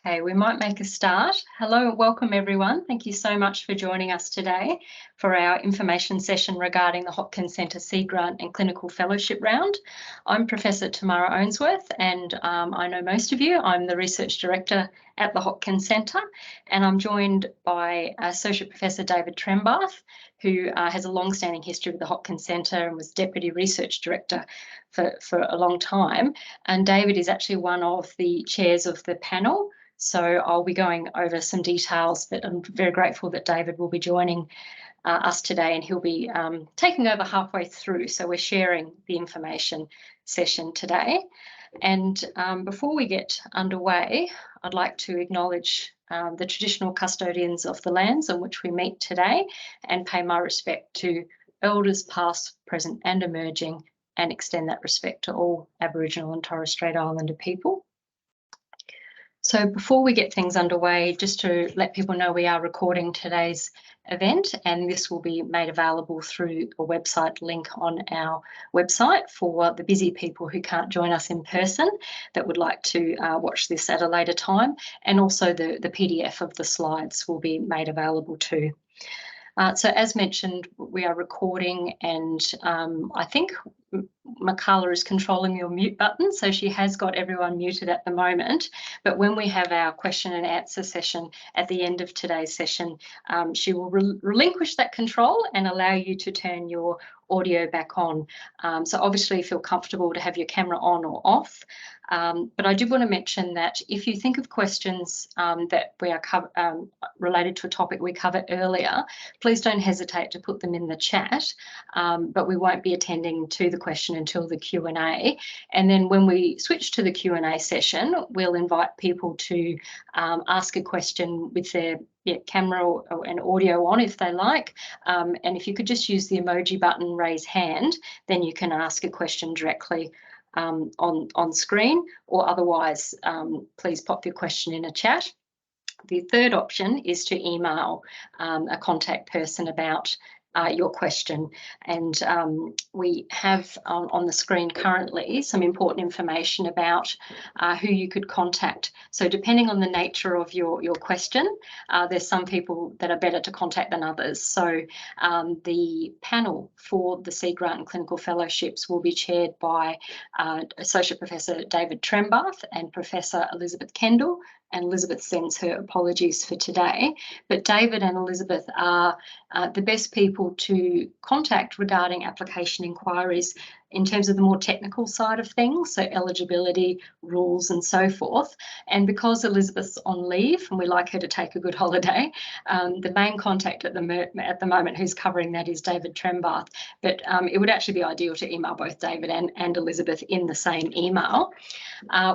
Okay, we might make a start. Hello and welcome everyone. Thank you so much for joining us today for our information session regarding the Hopkins Centre Sea Grant and Clinical Fellowship Round. I'm Professor Tamara Ownsworth and I know most of you. I'm the Research Director at the Hopkins Centre and I'm joined by Associate Professor David Trembath, who has a long-standing history with the Hopkins Centre and was Deputy Research Director for a long time. And David is actually one of the chairs of the panel. So I'll be going over some details, but I'm very grateful that David will be joining us today and he'll be taking over halfway through. So we're sharing the information session today. And before we get underway, I'd like to acknowledge the traditional custodians of the lands on which we meet today and pay my respect to elders past, present and emerging, and extend that respect to all Aboriginal and Torres Strait Islander people. So before we get things underway, just to let people know we are recording today's event and this will be made available through a website link on our website for the busy people who can't join us in person that would like to watch this at a later time, and also the PDF of the slides will be made available too. So as mentioned, we are recording and I think Makala is controlling your mute button, so she has got everyone muted at the moment. But when we have our question and answer session at the end of today's session, she will relinquish that control and allow you to turn your audio back on. So obviously feel comfortable to have your camera on or off. But I do want to mention that if you think of questions that we are related to a topic we covered earlier, please don't hesitate to put them in the chat, but we won't be attending to the question until the Q&A. And then when we switch to the Q&A session, we'll invite people to ask a question with their camera and audio on if they like. And if you could just use the emoji button, raise hand, then you can ask a question directly on screen, or otherwise please pop your question in a chat. The third option is to email a contact person about your question, and we have on the screen currently some important information about who you could contact. So depending on the nature of your question, there's some people that are better to contact than others. So the panel for the Sea Grant and Clinical Fellowships will be chaired by Associate Professor David Trembath and Professor Elizabeth Kendall, and Elizabeth sends her apologies for today. But David and Elizabeth are the best people to contact regarding application inquiries in terms of the more technical side of things, so eligibility, rules and so forth. And because Elizabeth's on leave and we like her to take a good holiday, the main contact at the moment who's covering that is David Trembath. But it would actually be ideal to email both David and Elizabeth in the same email.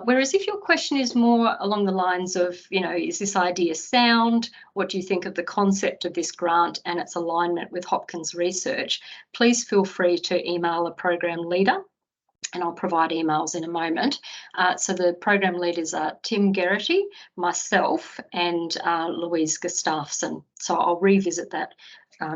Whereas if your question is more along the lines of, is this idea sound? What do you think of the concept of this grant and its alignment with Hopkins research? Please feel free to email a program leader, and I'll provide emails in a moment. So the program leaders are Tim Geraghty, myself, and Louise Gustafsson. So I'll revisit that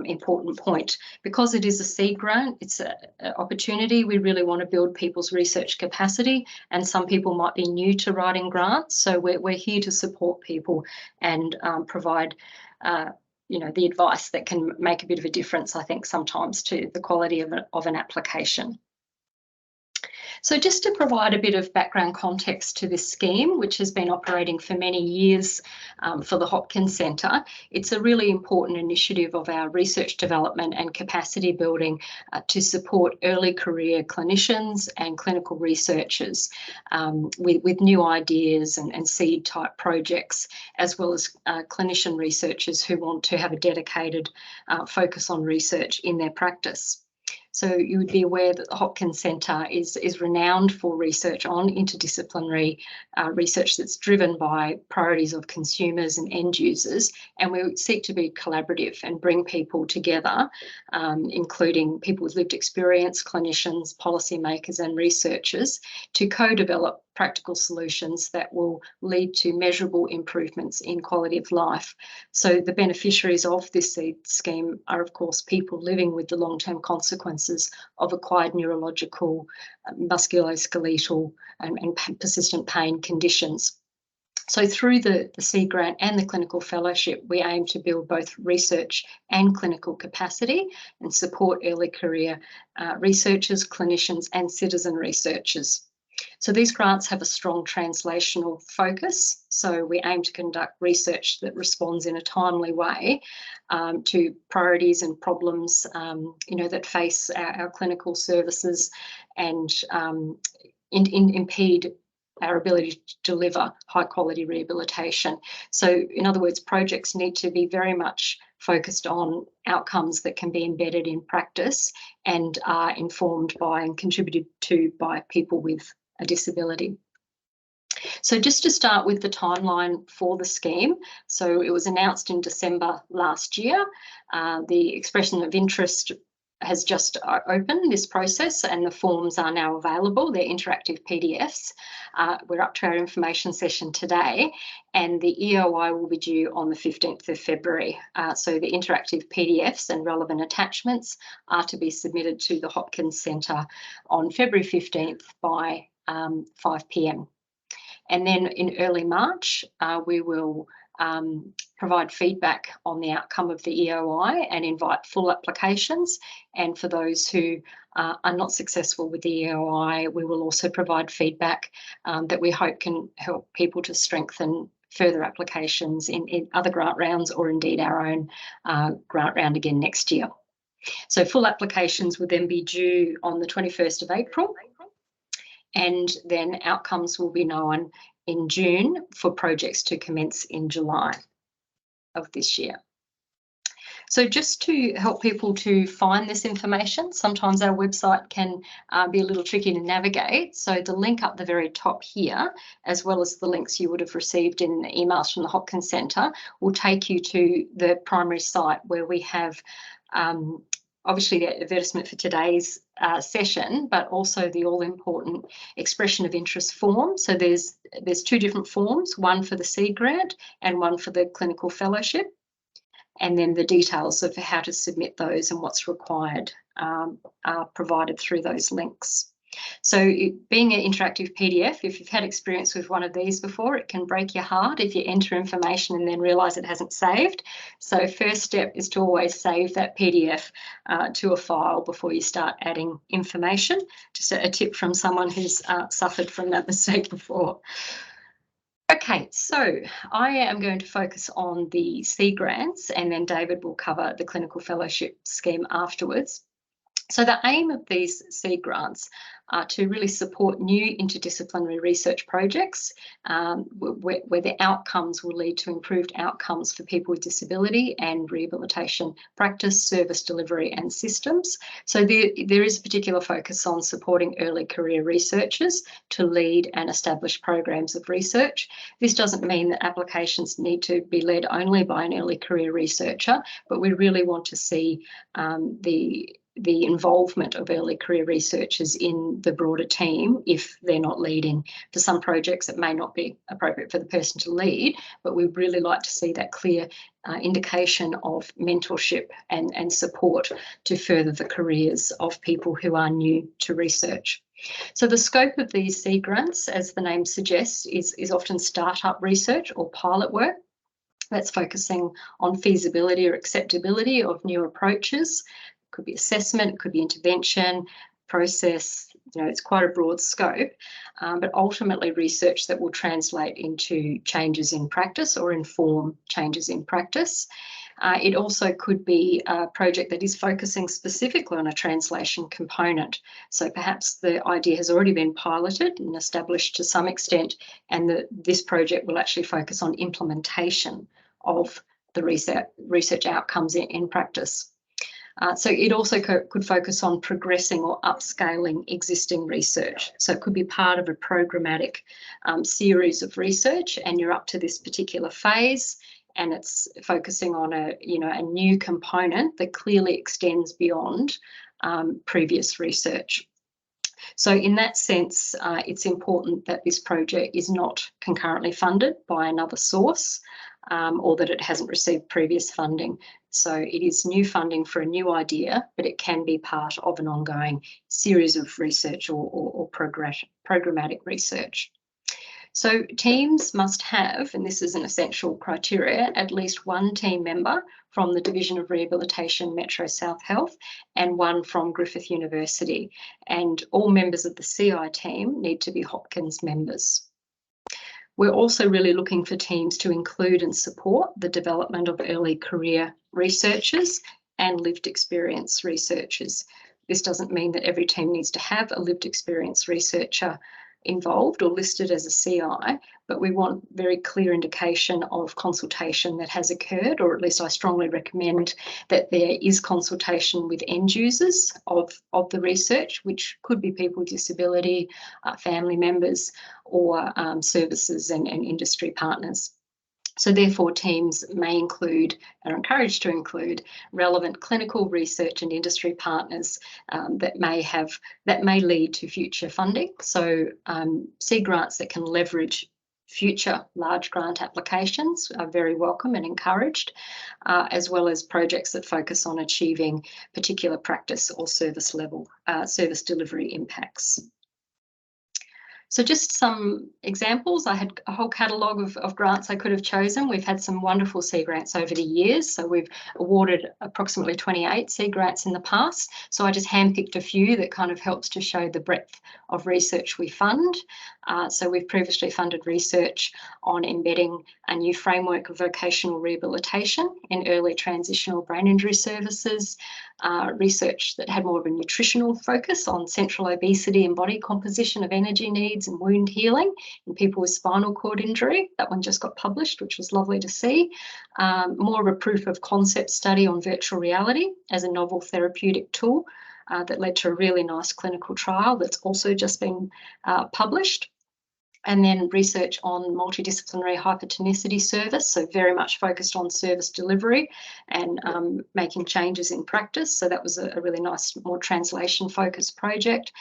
important point. Because it is a seed grant, it's an opportunity. We really want to build people's research capacity, and some people might be new to writing grants. So we're here to support people and provide the advice that can make a bit of a difference, I think, sometimes to the quality of an application. So just to provide a bit of background context to this scheme, which has been operating for many years for the Hopkins Centre, it's a really important initiative of our research development and capacity building to support early career clinicians and clinical researchers with new ideas and seed type projects, as well as clinician researchers who want to have a dedicated focus on research in their practice. So you would be aware that the Hopkins Centre is renowned for research on interdisciplinary research that's driven by priorities of consumers and end users, and we seek to be collaborative and bring people together, including people with lived experience, clinicians, policymakers and researchers, to co-develop practical solutions that will lead to measurable improvements in quality of life. So the beneficiaries of this seed scheme are, of course, people living with the long-term consequences of acquired neurological, musculoskeletal and persistent pain conditions. So through the C grant and the clinical fellowship, we aim to build both research and clinical capacity and support early career researchers, clinicians and citizen researchers. So these grants have a strong translational focus. So we aim to conduct research that responds in a timely way to priorities and problems, that face our clinical services and impede our ability to deliver high quality rehabilitation. So in other words, projects need to be very much focused on outcomes that can be embedded in practice and are informed by and contributed to by people with a disability. So just to start with the timeline for the scheme, so it was announced in December last year. The expression of interest has just opened this process and the forms are now available. They're interactive PDFs. We're up to our information session today and the EOI will be due on the 15th of February. So the interactive PDFs and relevant attachments are to be submitted to the Hopkins Centre on February 15th by 5 p.m. And then in early March, we will provide feedback on the outcome of the EOI and invite full applications. And for those who are not successful with the EOI, we will also provide feedback that we hope can help people to strengthen further applications in other grant rounds or indeed our own grant round again next year. So full applications will then be due on the 21st of April. And then outcomes will be known in June for projects to commence in July of this year. So just to help people to find this information, sometimes our website can be a little tricky to navigate. So the link up the very top here, as well as the links you would have received in emails from the Hopkins Centre, will take you to the primary site where we have obviously the advertisement for today's session, but also the all-important expression of interest form. So there's two different forms, one for the C grant and one for the clinical fellowship. And then the details of how to submit those and what's required are provided through those links. So being an interactive PDF, if you've had experience with one of these before, it can break your heart if you enter information and then realise it hasn't saved. So first step is to always save that PDF to a file before you start adding information. Just a tip from someone who's suffered from that mistake before. Okay, so I am going to focus on the C grants and then David will cover the clinical fellowship scheme afterwards. So the aim of these C grants are to really support new interdisciplinary research projects where the outcomes will lead to improved outcomes for people with disability and rehabilitation practice, service delivery and systems. So there is a particular focus on supporting early career researchers to lead and establish programs of research. This doesn't mean that applications need to be led only by an early career researcher, but we really want to see the involvement of early career researchers in the broader team if they're not leading. For some projects it may not be appropriate for the person to lead, but we'd really like to see that clear indication of mentorship and support to further the careers of people who are new to research. So the scope of these C grants, as the name suggests, is often startup research or pilot work. That's focusing on feasibility or acceptability of new approaches. Could be assessment, it could be intervention, process, it's quite a broad scope, but ultimately research that will translate into changes in practice or inform changes in practice. It also could be a project that is focusing specifically on a translation component. So perhaps the idea has already been piloted and established to some extent, and this project will actually focus on implementation of the research outcomes in practice. So it also could focus on progressing or upscaling existing research. So it could be part of a programmatic series of research and you're up to this particular phase and it's focusing on a new component that clearly extends beyond previous research. So in that sense, it's important that this project is not concurrently funded by another source or that it hasn't received previous funding. So it is new funding for a new idea, but it can be part of an ongoing series of research or programmatic research. So teams must have, and this is an essential criteria, at least one team member from the Division of Rehabilitation Metro South Health and one from Griffith University. And all members of the CI team need to be Hopkins members. We're also really looking for teams to include and support the development of early career researchers and lived experience researchers. This doesn't mean that every team needs to have a lived experience researcher involved or listed as a CI, but we want very clear indication of consultation that has occurred, or at least I strongly recommend that there is consultation with end users of the research, which could be people with disability, family members, or services and industry partners. So therefore, teams may include, and are encouraged to include, relevant clinical research and industry partners that may lead to future funding. So seed grants that can leverage future large grant applications are very welcome and encouraged, as well as projects that focus on achieving particular practice or service delivery impacts. So just some examples. I had a whole catalogue of grants I could have chosen. We've had some wonderful seed grants over the years. So we've awarded approximately 28 seed grants in the past. So I just handpicked a few that kind of helps to show the breadth of research we fund. So we've previously funded research on embedding a new framework of vocational rehabilitation in early transitional brain injury services, research that had more of a nutritional focus on central obesity and body composition of energy needs and wound healing in people with spinal cord injury. That one just got published, which was lovely to see. More of a proof of concept study on virtual reality as a novel therapeutic tool that led to a really nice clinical trial that's also just been published. And then research on multidisciplinary hypertonicity service, so very much focused on service delivery and making changes in practice. So that was a really nice, more translation-focused project.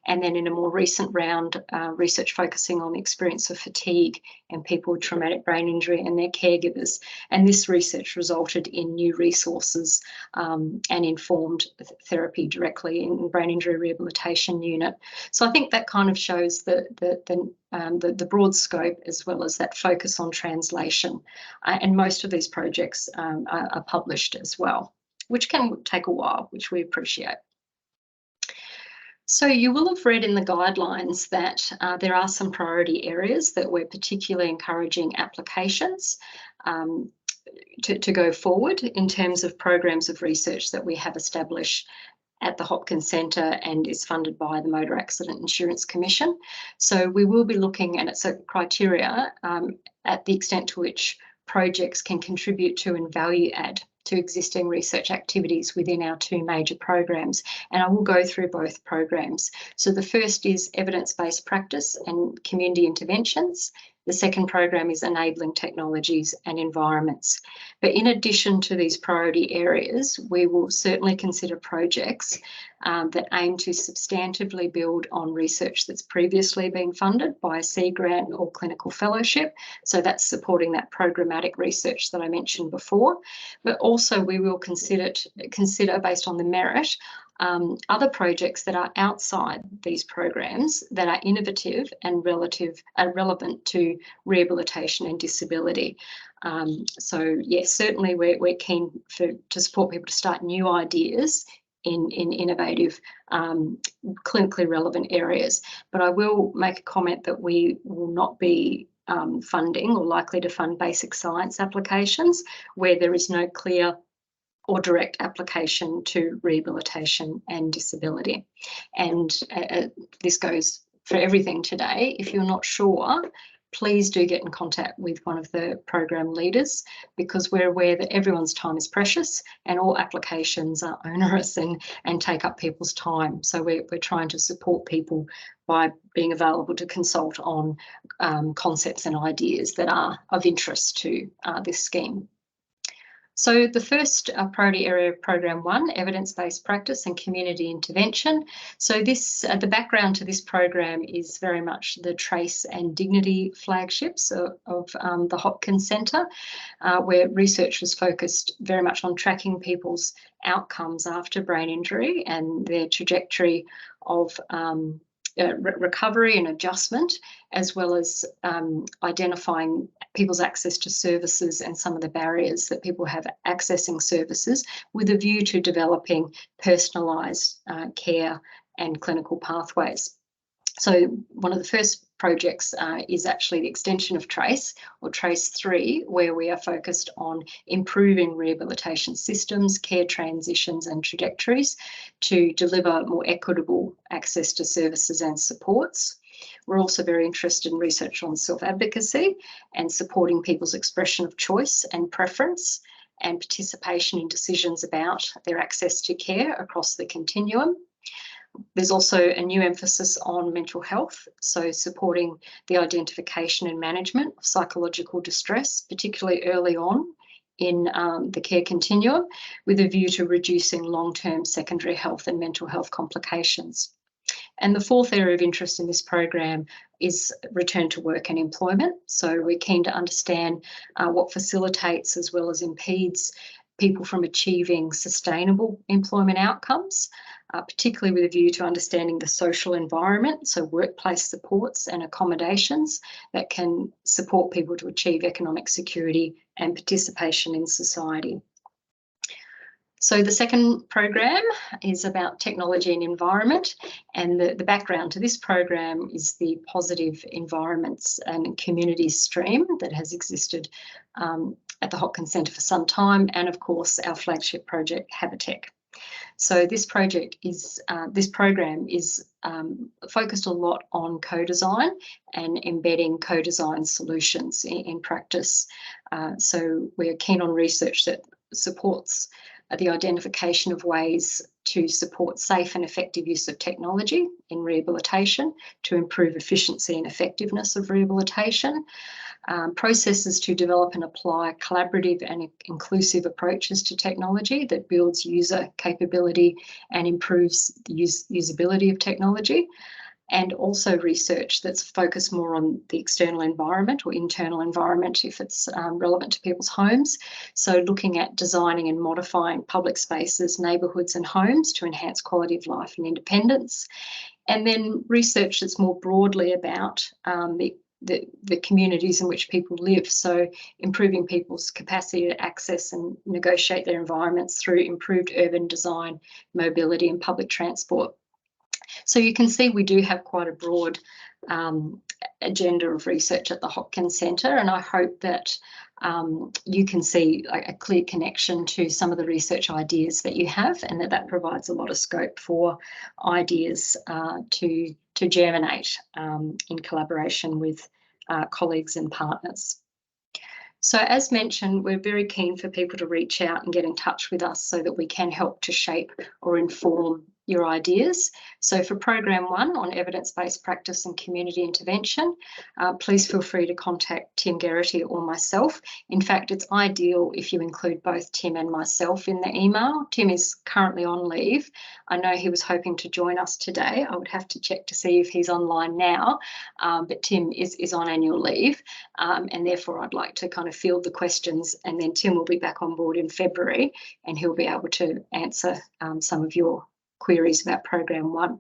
And then in a more recent round, research focusing on the experience of fatigue in people with traumatic brain injury and their caregivers. And this research resulted in new resources and informed therapy directly in the brain injury rehabilitation unit. So I think that kind of shows the broad scope as well as that focus on translation. And most of these projects are published as well, which can take a while, which we appreciate. So you will have read in the guidelines that there are some priority areas that we're particularly encouraging applications to go forward in terms of programs of research that we have established at the Hopkins Centre and is funded by the Motor Accident Insurance Commission. So we will be looking, and it's a criteria, at the extent to which projects can contribute to and value add to existing research activities within our two major programs. And I will go through both programs. So the first is evidence-based practice and community interventions. The second program is enabling technologies and environments. But in addition to these priority areas, we will certainly consider projects that aim to substantively build on research that's previously been funded by a seed grant or clinical fellowship. So that's supporting that programmatic research that I mentioned before. But also we will consider based on the merit other projects that are outside these programs that are innovative and relevant to rehabilitation and disability. So yes, certainly we're keen to support people to start new ideas in innovative, clinically relevant areas. But I will make a comment that we will not be funding or likely to fund basic science applications where there is no clear or direct application to rehabilitation and disability. And this goes for everything today. If you're not sure, please do get in contact with one of the program leaders, because we're aware that everyone's time is precious and all applications are onerous and take up people's time. So we're trying to support people by being available to consult on concepts and ideas that are of interest to this scheme. So the first priority area of Program 1, evidence-based practice and community intervention. So this, the background to this program is very much the Trace and Dignity flagships of the Hopkins Centre, where research was focused very much on tracking people's outcomes after brain injury and their trajectory of recovery and adjustment, as well as identifying people's access to services and some of the barriers that people have accessing services, with a view to developing personalised care and clinical pathways. So one of the first projects is actually the extension of TRACE, or TRACE 3, where we are focused on improving rehabilitation systems, care transitions and trajectories to deliver more equitable access to services and supports. We're also very interested in research on self-advocacy and supporting people's expression of choice and preference and participation in decisions about their access to care across the continuum. There's also a new emphasis on mental health, so supporting the identification and management of psychological distress, particularly early on in the care continuum, with a view to reducing long-term secondary health and mental health complications. And the fourth area of interest in this program is return to work and employment. So we're keen to understand what facilitates as well as impedes people from achieving sustainable employment outcomes, particularly with a view to understanding the social environment, so workplace supports and accommodations that can support people to achieve economic security and participation in society. So the second program is about technology and environment, and the background to this program is the positive environments and communities stream that has existed at the Hopkins Centre for some time, and of course our flagship project Habitech. So this program is focused a lot on co-design and embedding co-design solutions in practice. So we're keen on research that supports the identification of ways to support safe and effective use of technology in rehabilitation to improve efficiency and effectiveness of rehabilitation, processes to develop and apply collaborative and inclusive approaches to technology that builds user capability and improves the usability of technology, and also research that's focused more on the external environment or internal environment if it's relevant to people's homes. So looking at designing and modifying public spaces, neighbourhoods and homes to enhance quality of life and independence. And then research that's more broadly about the communities in which people live, so improving people's capacity to access and negotiate their environments through improved urban design, mobility and public transport. So you can see we do have quite a broad agenda of research at the Hopkins Centre, and I hope that you can see a clear connection to some of the research ideas that you have, and that provides a lot of scope for ideas to germinate in collaboration with colleagues and partners. So as mentioned, we're very keen for people to reach out and get in touch with us so that we can help to shape or inform your ideas. So for Program 1 on evidence-based practice and community intervention, please feel free to contact Tim Geraghty or myself. In fact, it's ideal if you include both Tim and myself in the email. Tim is currently on leave. I know he was hoping to join us today. I would have to check to see if he's online now, but Tim is on annual leave, and therefore I'd like to kind of field the questions, and then Tim will be back on board in February and he'll be able to answer some of your queries about Program 1.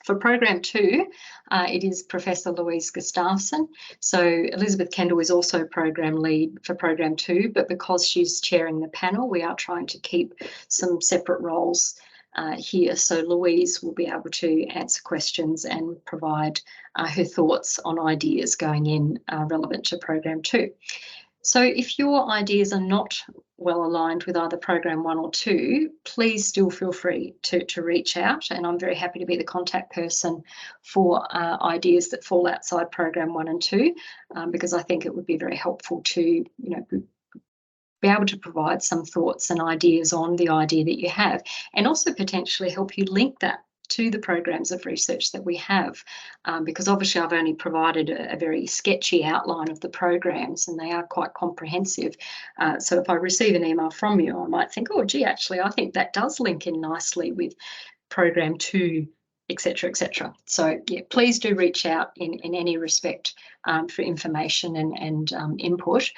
For Program 2, it is Professor Louise Gustafsson. So Elizabeth Kendall is also Program Lead for Program 2, but because she's chairing the panel, we are trying to keep some separate roles here. So Louise will be able to answer questions and provide her thoughts on ideas going in relevant to Program 2. So if your ideas are not well aligned with either Program 1 or 2, please still feel free to reach out, and I'm very happy to be the contact person for ideas that fall outside Program 1 and 2, because I think it would be very helpful to be able to provide some thoughts and ideas on the idea that you have, and also potentially help you link that to the programs of research that we have, because obviously I've only provided a very sketchy outline of the programs and they are quite comprehensive. So if I receive an email from you, I might think, oh gee, actually I think that does link in nicely with Program 2, etc., etc. So yeah, please do reach out in any respect for information and input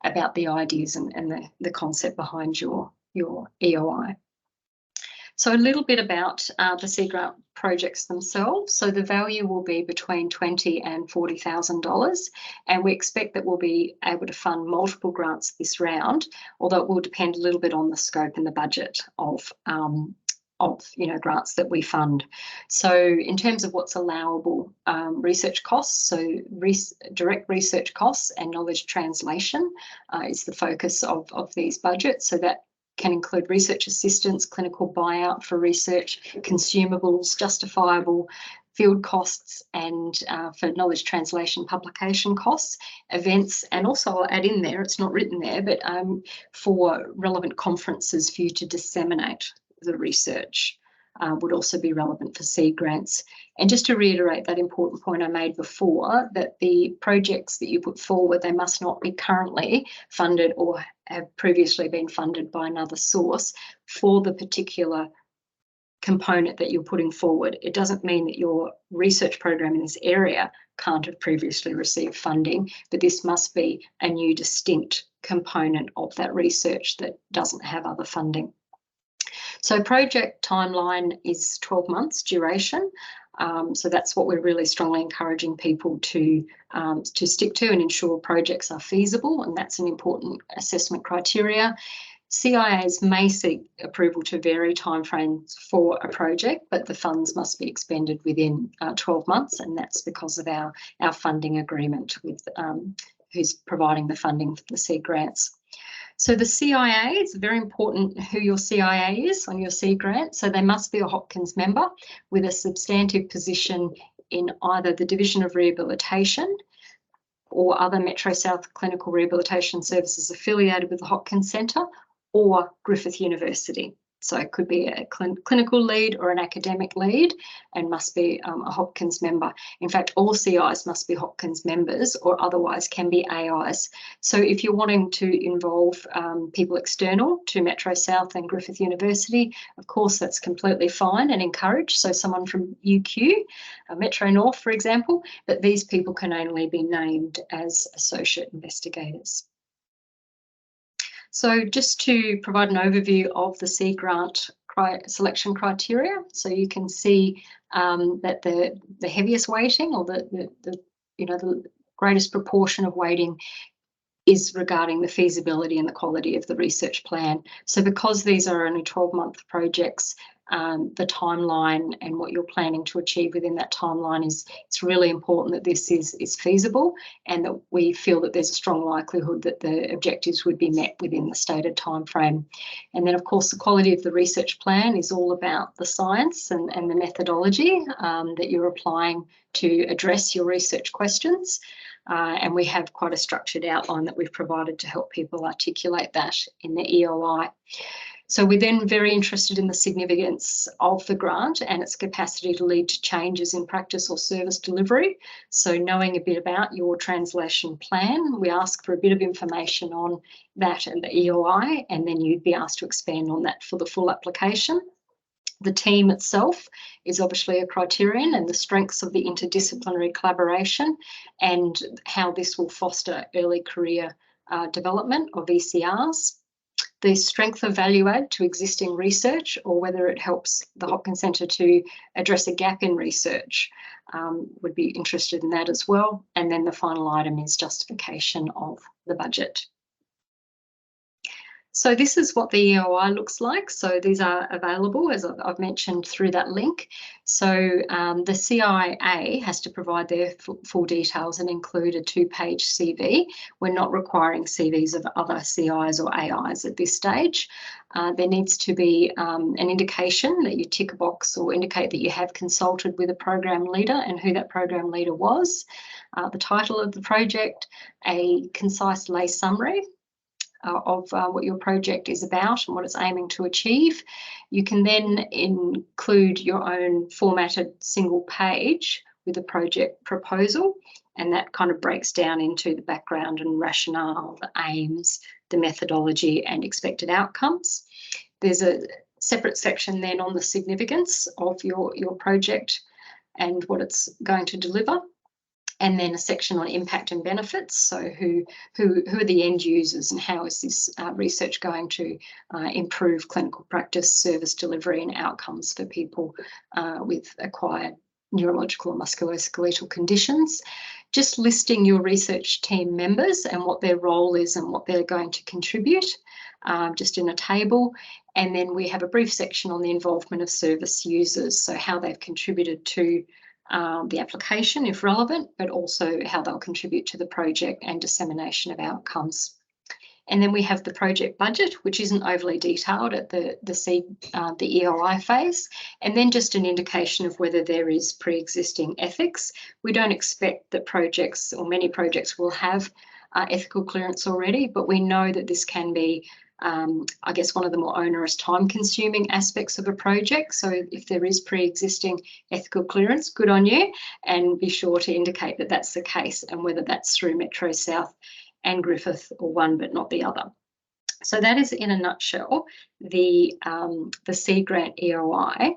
about the ideas and the concept behind your EOI. So a little bit about the seed grant projects themselves. So the value will be between $20,000 and $40,000, and we expect that we'll be able to fund multiple grants this round, although it will depend a little bit on the scope and the budget of grants that we fund. So in terms of what's allowable, research costs, so direct research costs and knowledge translation is the focus of these budgets. So that can include research assistance, clinical buyout for research, consumables, justifiable field costs, and for knowledge translation publication costs, events, and also I'll add in there, it's not written there, but for relevant conferences for you to disseminate the research would also be relevant for seed grants. And just to reiterate that important point I made before, that the projects that you put forward, they must not be currently funded or have previously been funded by another source for the particular component that you're putting forward. It doesn't mean that your research program in this area can't have previously received funding, but this must be a new distinct component of that research that doesn't have other funding. So project timeline is 12 months duration. So that's what we're really strongly encouraging people to stick to and ensure projects are feasible, and that's an important assessment criteria. CIAs may seek approval to vary timeframes for a project, but the funds must be expended within 12 months, and that's because of our funding agreement with who's providing the funding for the seed grants. So the CIA, it's very important who your CIA is on your seed grant. So they must be a Hopkins member with a substantive position in either the Division of Rehabilitation or other Metro South Clinical Rehabilitation Services affiliated with the Hopkins Centre or Griffith University. So it could be a clinical lead or an academic lead and must be a Hopkins member. In fact, all CIs must be Hopkins members or otherwise can be AIs. So if you're wanting to involve people external to Metro South and Griffith University, of course, that's completely fine and encouraged. So someone from UQ, Metro North, for example, but these people can only be named as associate investigators. So just to provide an overview of the seed grant selection criteria, so you can see that the heaviest weighting or the greatest proportion of weighting is regarding the feasibility and the quality of the research plan. So because these are only 12-month projects, the timeline and what you're planning to achieve within that timeline it's really important that this is feasible and that we feel that there's a strong likelihood that the objectives would be met within the stated timeframe. And then, of course, the quality of the research plan is all about the science and the methodology that you're applying to address your research questions. And we have quite a structured outline that we've provided to help people articulate that in the EOI. So we're then very interested in the significance of the grant and its capacity to lead to changes in practice or service delivery. So knowing a bit about your translation plan, we ask for a bit of information on that and the EOI, and then you'd be asked to expand on that for the full application. The team itself is obviously a criterion, and the strengths of the interdisciplinary collaboration and how this will foster early career development of ECRs. The strength of value add to existing research, or whether it helps the Hopkins Centre to address a gap in research, would be interested in that as well. And then the final item is justification of the budget. So this is what the EOI looks like. So these are available, as I've mentioned, through that link. So the CIA has to provide their full details and include a 2-page CV. We're not requiring CVs of other CIs or AIs at this stage. There needs to be an indication that you tick a box or indicate that you have consulted with a program leader and who that program leader was, the title of the project, a concise lay summary of what your project is about and what it's aiming to achieve. You can then include your own formatted single page with a project proposal, and that kind of breaks down into the background and rationale, the aims, the methodology and expected outcomes. There's a separate section then on the significance of your project and what it's going to deliver. And then a section on impact and benefits. So who are the end users and how is this research going to improve clinical practice, service delivery and outcomes for people with acquired neurological and musculoskeletal conditions. Just listing your research team members and what their role is and what they're going to contribute, just in a table. And then we have a brief section on the involvement of service users, so how they've contributed to the application if relevant, but also how they'll contribute to the project and dissemination of outcomes. And then we have the project budget, which isn't overly detailed at the EOI phase, and then just an indication of whether there is pre-existing ethics. We don't expect that projects or many projects will have ethical clearance already, but we know that this can be I guess one of the more onerous, time-consuming aspects of a project. So if there is pre-existing ethical clearance, good on you, and be sure to indicate that that's the case and whether that's through Metro South and Griffith or one but not the other. So that is, in a nutshell, the C Grant EOI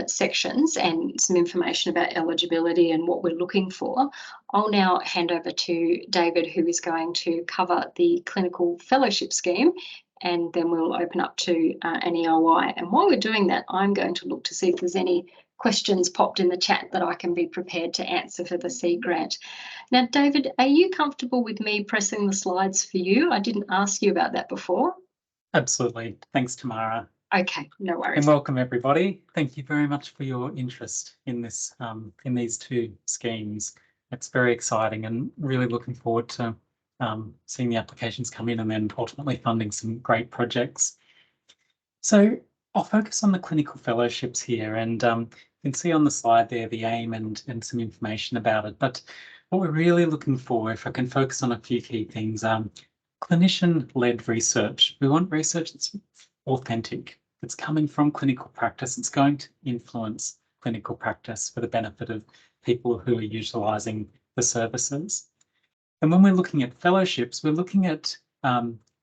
sections and some information about eligibility and what we're looking for. I'll now hand over to David, who is going to cover the clinical fellowship scheme, and then we'll open up to an EOI. And while we're doing that, I'm going to look to see if there's any questions popped in the chat that I can be prepared to answer for the C Grant. Now, David, are you comfortable with me pressing the slides for you? I didn't ask you about that before. Absolutely. Thanks, Tamara. Okay, no worries. And welcome, everybody. Thank you very much for your interest in this, in these two schemes. It's very exciting and really looking forward to seeing the applications come in and then ultimately funding some great projects. So I'll focus on the clinical fellowships here, and you can see on the slide there the aim and some information about it. But what we're really looking for, if I can focus on a few key things, clinician-led research. We want research that's authentic. It's coming from clinical practice. It's going to influence clinical practice for the benefit of people who are utilising the services. And when we're looking at fellowships, we're looking at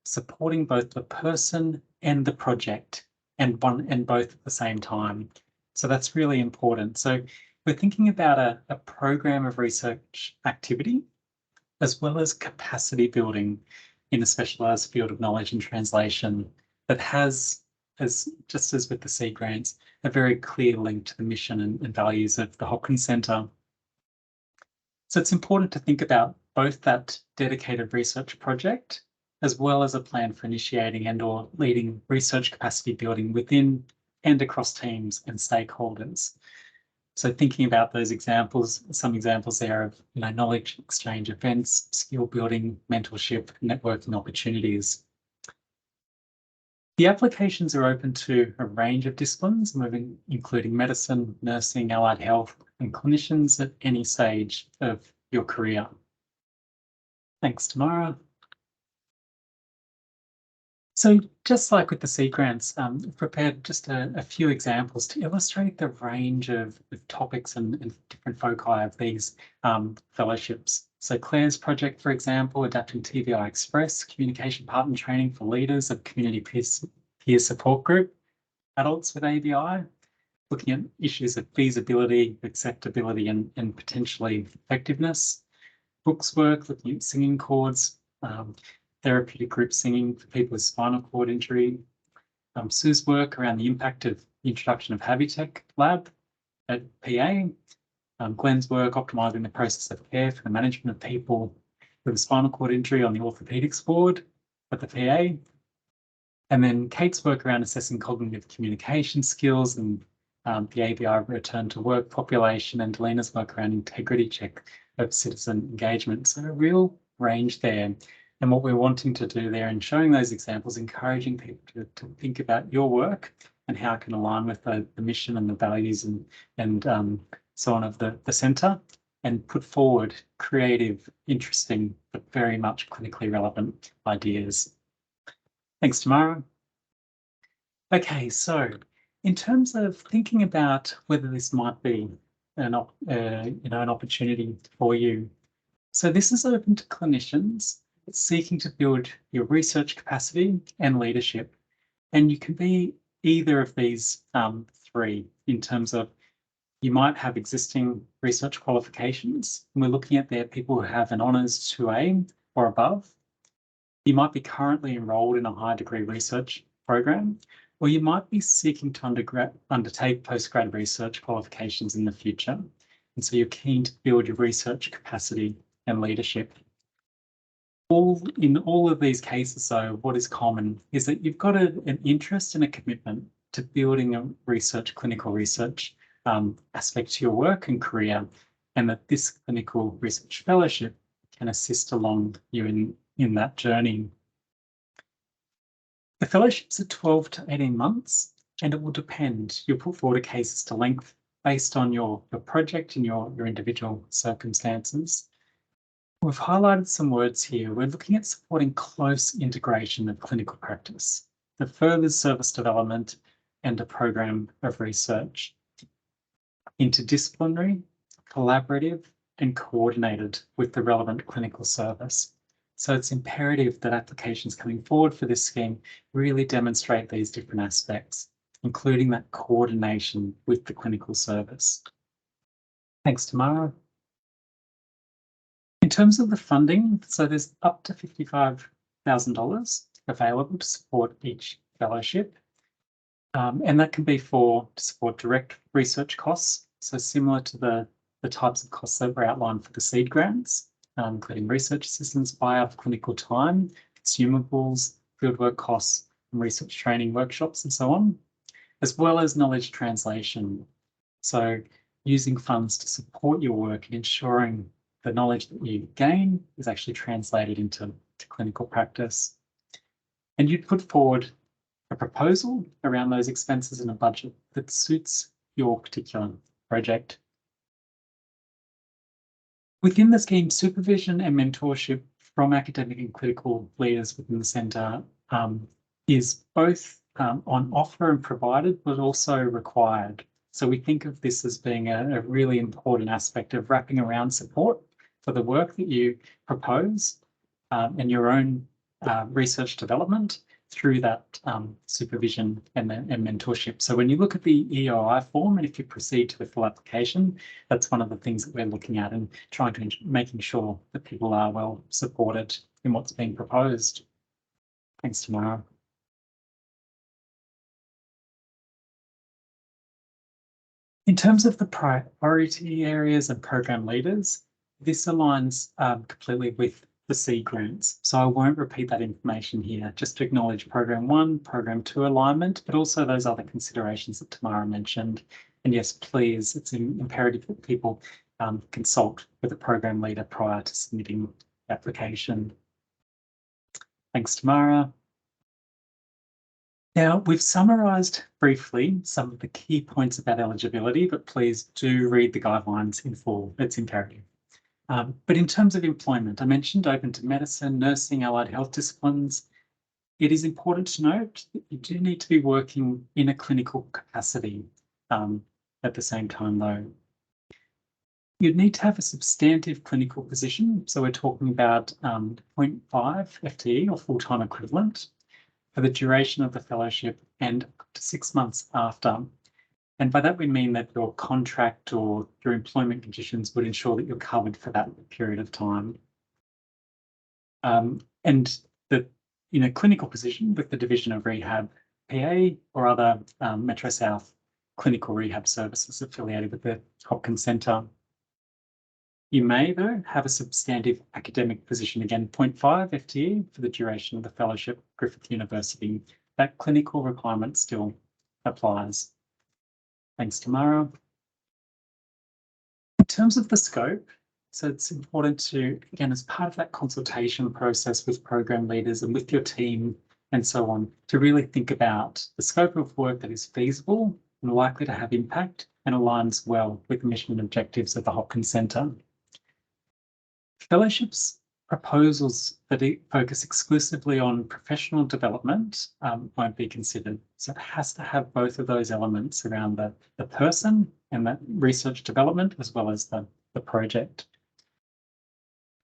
supporting both the person and the project, and both at the same time. So that's really important. So we're thinking about a program of research activity, as well as capacity building in a specialised field of knowledge and translation that has, just as with the C grants, a very clear link to the mission and values of the Hopkins Centre. So it's important to think about both that dedicated research project, as well as a plan for initiating and/or leading research capacity building within and across teams and stakeholders. So thinking about those examples, some examples there of knowledge exchange events, skill building, mentorship, networking opportunities. The applications are open to a range of disciplines, including medicine, nursing, allied health, and clinicians at any stage of your career. Thanks, Tamara. So just like with the C grants, I've prepared just a few examples to illustrate the range of topics and different foci of these fellowships. So Claire's project, for example, adapting TBI Express, communication partner training for leaders of community peer support group, adults with ABI, looking at issues of feasibility, acceptability, and potentially effectiveness. Brooks' work, looking at singing chords, therapeutic group singing for people with spinal cord injury. Sue's work around the impact of the introduction of Habitech Lab at PA. Glenn's work optimising the process of care for the management of people with a spinal cord injury on the orthopaedics board at the PA. And then Kate's work around assessing cognitive communication skills and the ABI return to work population, and Delina's work around integrity check of citizen engagement. So a real range there. And what we're wanting to do there in showing those examples, encouraging people to think about your work and how it can align with the mission and the values and so on of the centre, and put forward creative, interesting, but very much clinically relevant ideas. Thanks, Tamara. Okay, so in terms of thinking about whether this might be an opportunity for you. So this is open to clinicians seeking to build your research capacity and leadership. And you can be either of these three in terms of You might have existing research qualifications, and we're looking at there people who have an honours 2A or above. You might be currently enrolled in a high degree research program, or you might be seeking to undertake postgrad research qualifications in the future. And so you're keen to build your research capacity and leadership. In all of these cases, though, what is common is that you've got an interest and a commitment to building a clinical research aspect to your work and career, and that this clinical research fellowship can assist along you in that journey. The fellowships are 12 to 18 months, and it will depend. You'll put forward a cases to length based on your project and your individual circumstances. We've highlighted some words here. We're looking at supporting close integration of clinical practice, the further service development, and a program of research. Interdisciplinary, collaborative, and coordinated with the relevant clinical service. So it's imperative that applications coming forward for this scheme really demonstrate these different aspects, including that coordination with the clinical service. Thanks, Tamara. In terms of the funding, so there's up to $55,000 available to support each fellowship. And that can be to support direct research costs, so similar to the types of costs that were outlined for the seed grants, including research assistance, buyout of clinical time, consumables, fieldwork costs, and research training workshops, and so on, as well as knowledge translation. So using funds to support your work and ensuring the knowledge that you gain is actually translated into clinical practice. And you'd put forward a proposal around those expenses in a budget that suits your particular project. Within the scheme, supervision and mentorship from academic and clinical leaders within the centre is both on offer and provided, but also required. So we think of this as being a really important aspect of wrapping around support for the work that you propose and your own research development through that supervision and mentorship. So when you look at the EOI form, and if you proceed to the full application, that's one of the things that we're looking at and trying to making sure that people are well supported in what's being proposed. Thanks, Tamara. In terms of the priority areas and program leaders, this aligns completely with the seed grants. So I won't repeat that information here, just to acknowledge program 1, program 2 alignment, but also those other considerations that Tamara mentioned. And yes, please, it's imperative that people consult with a program leader prior to submitting the application. Thanks, Tamara. Now, we've summarised briefly some of the key points about eligibility, but please do read the guidelines in full. It's imperative. But in terms of employment, I mentioned open to medicine, nursing, allied health disciplines. It is important to note that you do need to be working in a clinical capacity at the same time, though. You'd need to have a substantive clinical position. So we're talking about 0.5 FTE or full-time equivalent for the duration of the fellowship and up to 6 months after. And by that, we mean that your contract or your employment conditions would ensure that you're covered for that period of time. And that in a clinical position with the Division of Rehab PA or other Metro South clinical rehab services affiliated with the Hopkins Centre. You may, though, have a substantive academic position, again, 0.5 FTE for the duration of the fellowship at Griffith University. That clinical requirement still applies. Thanks, Tamara. In terms of the scope, so it's important to, again, as part of that consultation process with program leaders and with your team and so on, to really think about the scope of work that is feasible and likely to have impact and aligns well with the mission and objectives of the Hopkins Centre. Fellowships proposals that focus exclusively on professional development won't be considered. So it has to have both of those elements around the person and that research development as well as the project.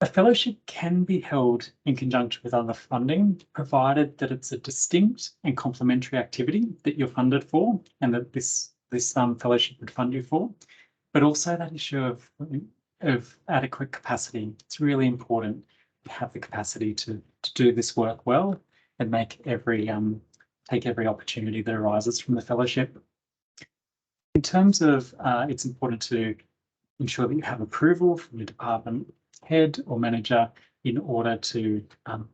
A fellowship can be held in conjunction with other funding, provided that it's a distinct and complementary activity that you're funded for and that this fellowship would fund you for. but also that issue of adequate capacity. It's really important to have the capacity to do this work well and make take every opportunity that arises from the fellowship. In terms of, it's important to ensure that you have approval from your department head or manager in order to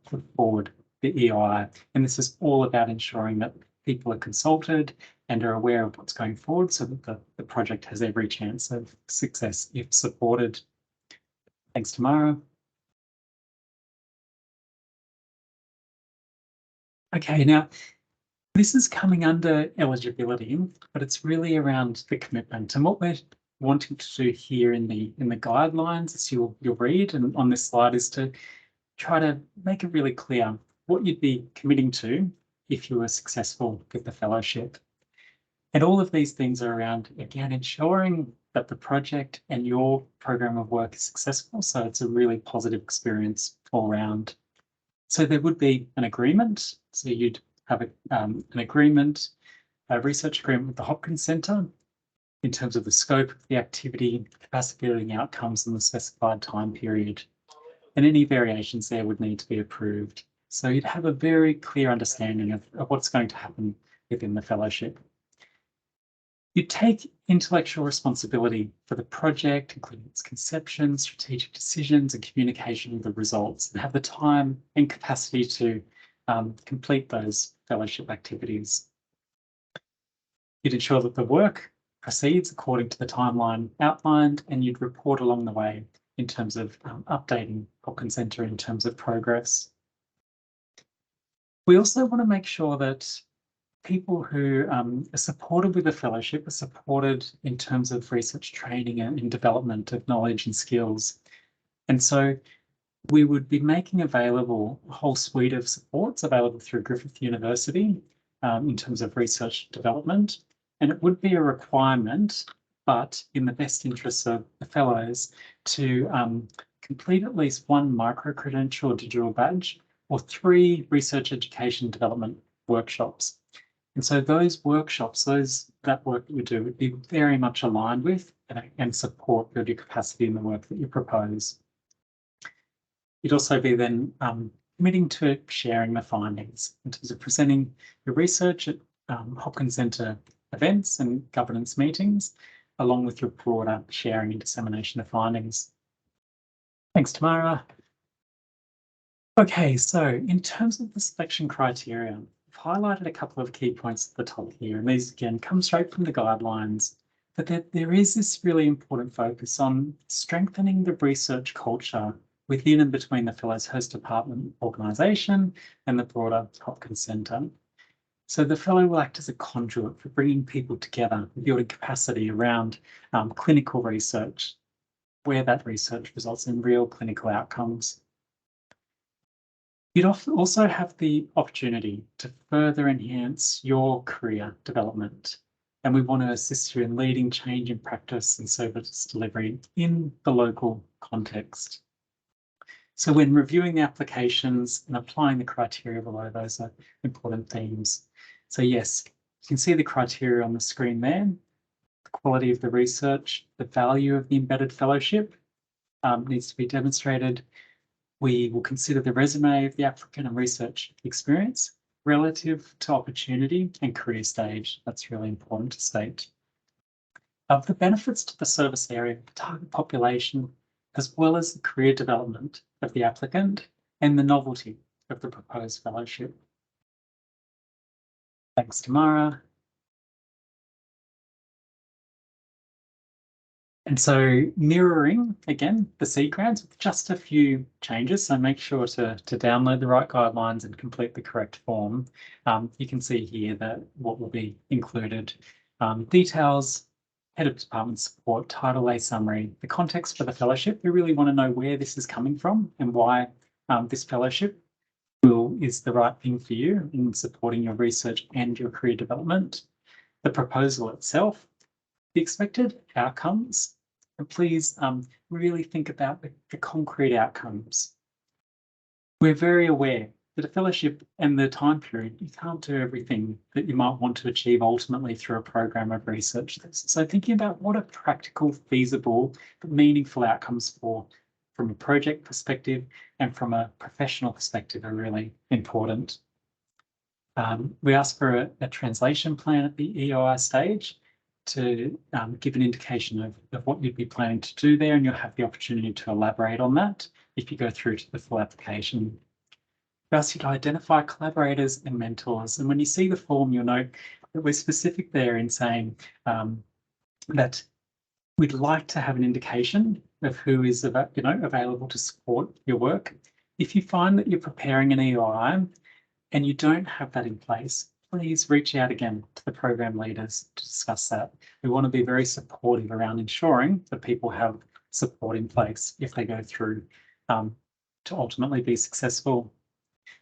put forward the EI. And this is all about ensuring that people are consulted and are aware of what's going forward so that the project has every chance of success if supported. Thanks, Tamara. Okay, now this is coming under eligibility, but it's really around the commitment. And what we're wanting to do here in the guidelines, as you'll read and on this slide, is to try to make it really clear what you'd be committing to if you were successful with the fellowship. And all of these things are around, again, ensuring that the project and your program of work is successful. So it's a really positive experience all around. So there would be an agreement. So you'd have an agreement, a research agreement with the Hopkins Centre in terms of the scope of the activity, capacity building outcomes in the specified time period. And any variations there would need to be approved. So you'd have a very clear understanding of what's going to happen within the fellowship. You take intellectual responsibility for the project, including its conception, strategic decisions, and communication of the results, and have the time and capacity to complete those fellowship activities. You'd ensure that the work proceeds according to the timeline outlined, and you'd report along the way in terms of updating Hopkins Centre in terms of progress. We also want to make sure that people who are supported with the fellowship are supported in terms of research training and in development of knowledge and skills. And so we would be making available a whole suite of supports available through Griffith University in terms of research development. And it would be a requirement, but in the best interests of the fellows, to complete at least one micro-credential or digital badge or 3 research education development workshops. And so those workshops, that work that you do would be very much aligned with and support build your capacity in the work that you propose. You'd also be then committing to sharing the findings in terms of presenting your research at Hopkins Centre events and governance meetings, along with your broader sharing and dissemination of findings. Thanks, Tamara. Okay, so in terms of the selection criteria, I've highlighted a couple of key points at the top here, and these again come straight from the guidelines, but there is this really important focus on strengthening the research culture within and between the Fellows Host Department organisation and the broader Hopkins Centre. So the fellow will act as a conduit for bringing people together, building capacity around clinical research, where that research results in real clinical outcomes. You'd also have the opportunity to further enhance your career development. And we want to assist you in leading change in practice and service delivery in the local context. So when reviewing the applications and applying the criteria below, those are important themes. So yes, you can see the criteria on the screen there, the quality of the research, the value of the embedded fellowship needs to be demonstrated. We will consider the resume of the applicant and research experience relative to opportunity and career stage. That's really important to state. Of the benefits to the service area, the target population, as well as the career development of the applicant and the novelty of the proposed fellowship. Thanks, Tamara. And so mirroring, again, the seed grants with just a few changes. So make sure to download the right guidelines and complete the correct form. You can see here that what will be included, details, head of department support, Title A summary, the context for the fellowship. We really want to know where this is coming from and why this fellowship is the right thing for you in supporting your research and your career development. The proposal itself, the expected outcomes, and please really think about the concrete outcomes. We're very aware that a fellowship and the time period, you can't do everything that you might want to achieve ultimately through a program of research. So thinking about what are practical, feasible, but meaningful outcomes from a project perspective and from a professional perspective are really important. We ask for a translation plan at the EOI stage to give an indication of what you'd be planning to do there, and you'll have the opportunity to elaborate on that if you go through to the full application. We ask you to identify collaborators and mentors, and when you see the form, you'll note that we're specific there in saying that we'd like to have an indication of who is available to support your work. If you find that you're preparing an EOI and you don't have that in place, please reach out again to the program leaders to discuss that. We want to be very supportive around ensuring that people have support in place if they go through to ultimately be successful.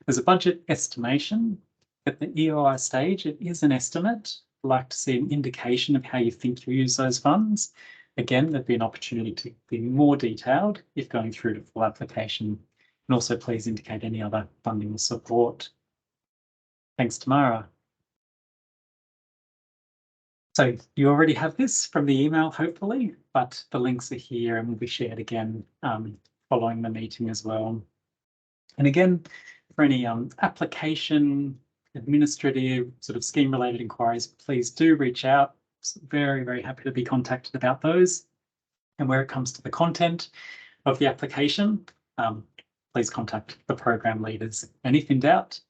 There's a budget estimation at the EOI stage. It is an estimate. I'd like to see an indication of how you think you use those funds. Again, there'd be an opportunity to be more detailed if going through to full application. And also please indicate any other funding or support. Thanks, Tamara. So you already have this from the email, hopefully, but the links are here and will be shared again following the meeting as well. And again, for any application, administrative, sort of scheme-related inquiries, please do reach out. Very, very happy to be contacted about those. And where it comes to the content of the application, please contact the program leaders. And if in doubt,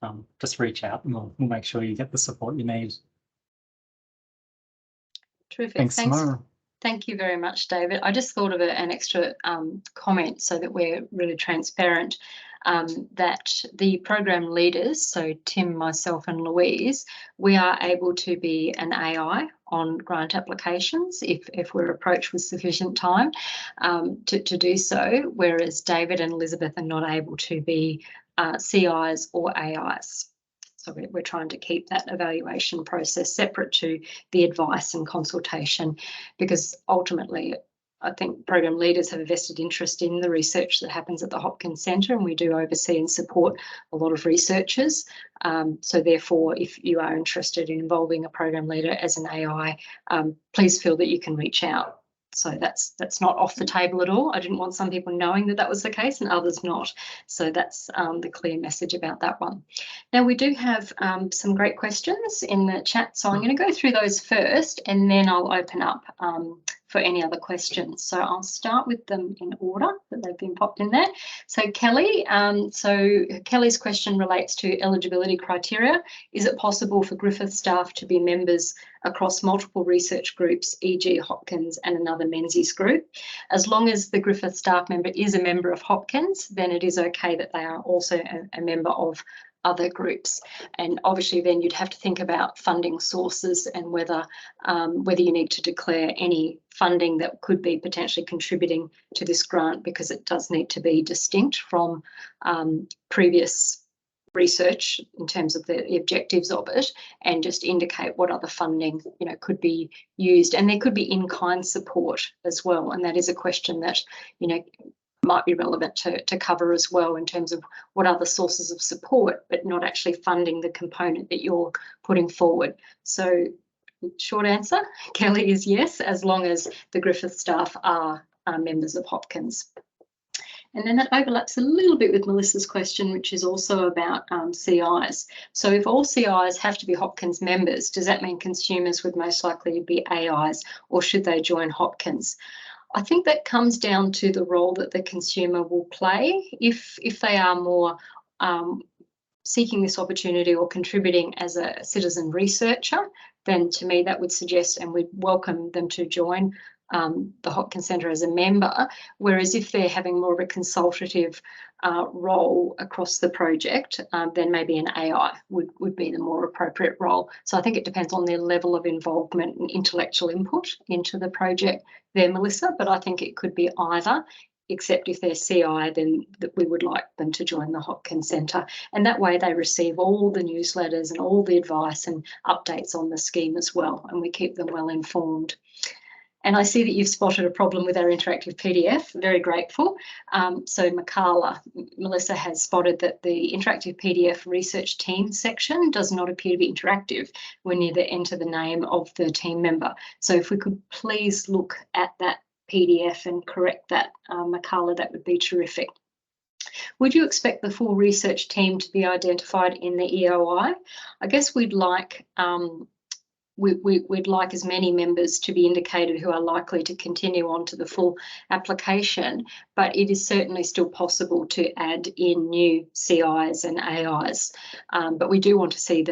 just reach out and we'll make sure you get the support you need. Terrific. Thanks, Tamara. Thank you very much, David. I just thought of an extra comment so that we're really transparent, that the program leaders, so Tim, myself and Louise, we are able to be an AI on grant applications if we're approached with sufficient time to do so, whereas David and Elizabeth are not able to be CIs or AIs. So we're trying to keep that evaluation process separate to the advice and consultation, because ultimately I think program leaders have a vested interest in the research that happens at the Hopkins Centre, and we do oversee and support a lot of researchers. So therefore, if you are interested in involving a program leader as an AI, please feel that you can reach out. So that's not off the table at all. I didn't want some people knowing that was the case and others not. So that's the clear message about that one. Now we do have some great questions in the chat, so I'm going to go through those first and then I'll open up for any other questions. So I'll start with them in order that they've been popped in there. So Kelly, Kelly's question relates to eligibility criteria. Is it possible for Griffith staff to be members across multiple research groups, e.g. Hopkins and another Menzies group? As long as the Griffith staff member is a member of Hopkins, then it is okay that they are also a member of other groups. And obviously then you'd have to think about funding sources and whether you need to declare any funding that could be potentially contributing to this grant, because it does need to be distinct from previous research in terms of the objectives of it, and just indicate what other funding could be used. And there could be in-kind support as well, and that is a question that might be relevant to cover as well, in terms of what other sources of support, but not actually funding the component that you're putting forward. So short answer, Kelly, is yes, as long as the Griffith staff are members of Hopkins. And then that overlaps a little bit with Melissa's question, which is also about CIs. So if all CIs have to be Hopkins members, does that mean consumers would most likely be AIs, or should they join Hopkins? I think that comes down to the role that the consumer will play. If they are more seeking this opportunity or contributing as a citizen researcher, then to me that would suggest and we'd welcome them to join the Hopkins Centre as a member. Whereas if they're having more of a consultative role across the project, then maybe an AI would be the more appropriate role. So I think it depends on their level of involvement and intellectual input into the project there, Melissa, but I think it could be either, except if they're CI, then we would like them to join the Hopkins Centre. And that way they receive all the newsletters and all the advice and updates on the scheme as well, and we keep them well informed. And I see that you've spotted a problem with our interactive PDF. Very grateful. So Melissa has spotted that the interactive PDF research team section does not appear to be interactive when you enter the name of the team member. So if we could please look at that PDF and correct that, Makala, that would be terrific. Would you expect the full research team to be identified in the EOI? I guess we'd like we'd like as many members to be indicated who are likely to continue on to the full application, but it is certainly still possible to add in new CIs and AIs. But we do want to see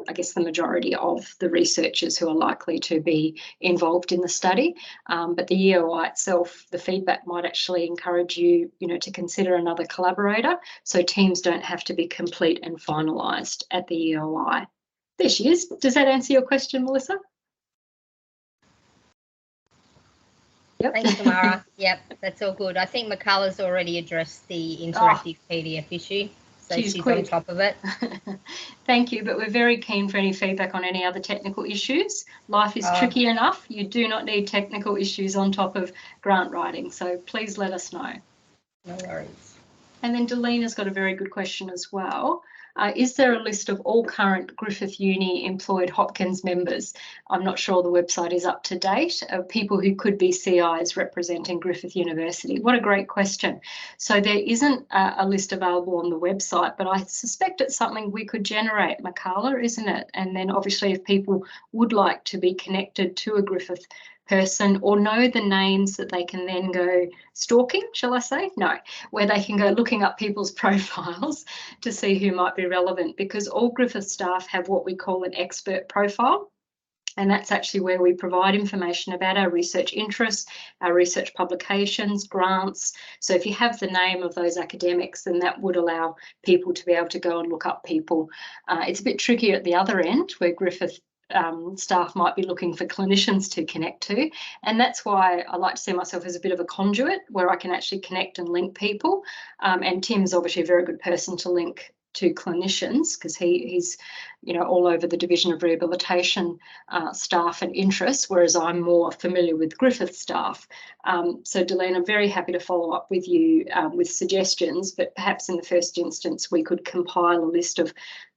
I guess the majority of the researchers who are likely to be involved in the study. But the EOI itself, the feedback might actually encourage you, to consider another collaborator, so teams don't have to be complete and finalised at the EOI. There she is. Does that answer your question, Melissa? Yep. Thanks, Tamara. Yep, that's all good. I think Makala's already addressed the interactive PDF issue, so she's on top of it. Thank you, but we're very keen for any feedback on any other technical issues. Life is tricky enough. You do not need technical issues on top of grant writing, so please let us know. No worries. And then Delina's got a very good question as well. Is there a list of all current Griffith Uni employed Hopkins members? I'm not sure the website is up to date, of people who could be CIs representing Griffith University. What a great question. So there isn't a list available on the website, but I suspect it's something we could generate, Makala, isn't it? And then obviously if people would like to be connected to a Griffith person or know the names, that they can then go stalking, shall I say? No, where they can go looking up people's profiles to see who might be relevant, because all Griffith staff have what we call an expert profile. And that's actually where we provide information about our research interests, our research publications, grants. So if you have the name of those academics, then that would allow people to be able to go and look up people. It's a bit trickier at the other end, where Griffith staff might be looking for clinicians to connect to, and that's why I like to see myself as a bit of a conduit where I can actually connect and link people, and Tim's obviously a very good person to link to clinicians, because he's all over the division of rehabilitation staff and interests, whereas I'm more familiar with Griffith staff. So Delina, I'm very happy to follow up with you with suggestions, but perhaps in the first instance we could compile a list of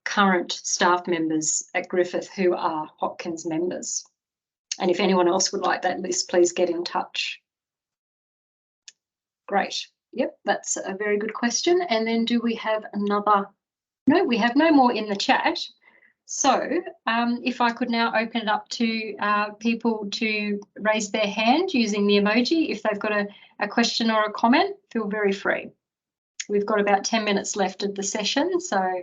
current staff members at Griffith who are Hopkins members. And if anyone else would like that list, please get in touch. Great. Yep, that's a very good question. And then do we have another? No, we have no more in the chat. So if I could now open it up to people to raise their hand using the emoji. If they've got a question or a comment, feel very free. We've got about 10 minutes left of the session, so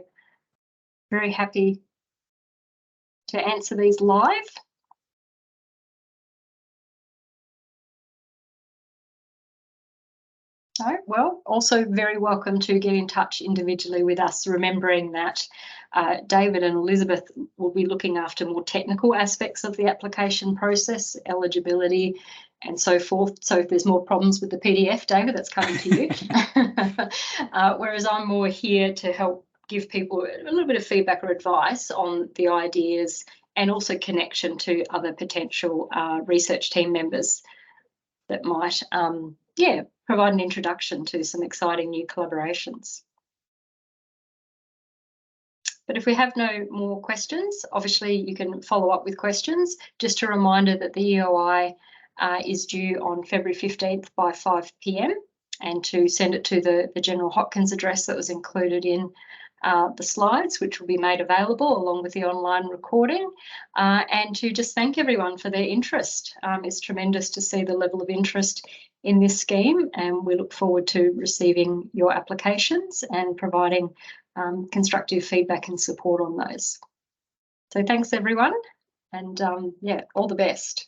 very happy to answer these live. No? Well, also very welcome to get in touch individually with us, remembering that David and Elizabeth will be looking after more technical aspects of the application process, eligibility and so forth. So if there's more problems with the PDF, David, that's coming to you. Whereas I'm more here to help give people a little bit of feedback or advice on the ideas, and also connection to other potential research team members that might provide an introduction to some exciting new collaborations. But if we have no more questions, obviously you can follow up with questions. Just a reminder that the EOI is due on February 15th by 5 p.m. and to send it to the General Hopkins address that was included in the slides, which will be made available along with the online recording, and to just thank everyone for their interest. It's tremendous to see the level of interest in this scheme, and we look forward to receiving your applications and providing constructive feedback and support on those. So thanks everyone, and all the best.